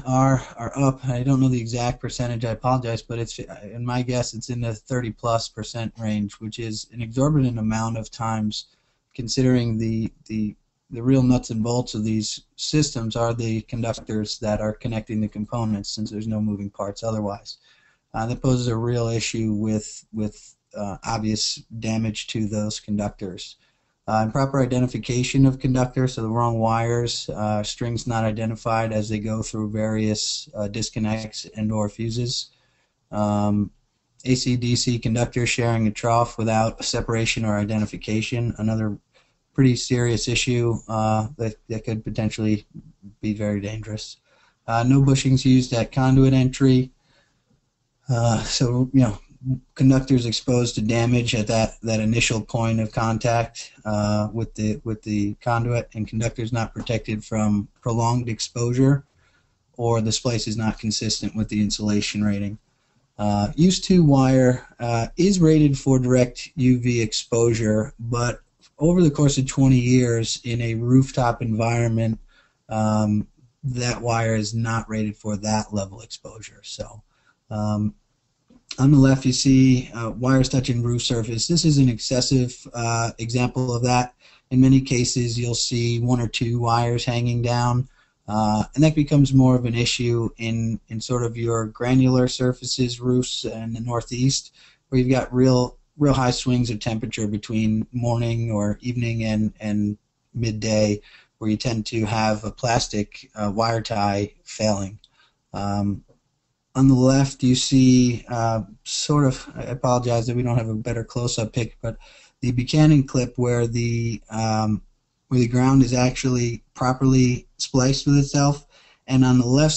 are up. I don't know the exact percentage. I apologize, but it's in my guess it's in the 30+% range, which is an exorbitant amount of times, considering the real nuts and bolts of these systems are the conductors that are connecting the components, since there's no moving parts otherwise. That poses a real issue with obvious damage to those conductors. Improper identification of conductors, so the wrong wires, strings not identified as they go through various disconnects and or fuses. AC/DC conductors sharing a trough without separation or identification, another pretty serious issue that could potentially be very dangerous. No bushings used at conduit entry. So, conductors exposed to damage at that initial point of contact with the conduit, and conductors not protected from prolonged exposure, or the splice is not consistent with the insulation rating. Use 2 wire is rated for direct UV exposure, but over the course of 20 years in a rooftop environment, that wire is not rated for that level exposure. So on the left, you see wires touching roof surface. This is an excessive example of that. In many cases, you'll see 1 or 2 wires hanging down, and that becomes more of an issue in sort of your granular surfaces, roofs in the Northeast, where you've got real high swings of temperature between morning or evening and midday, where you tend to have a plastic wire tie failing. On the left, you see sort of, I apologize that we don't have a better close-up pic, but the Buchanan clip where the ground is actually properly spliced with itself, and on the left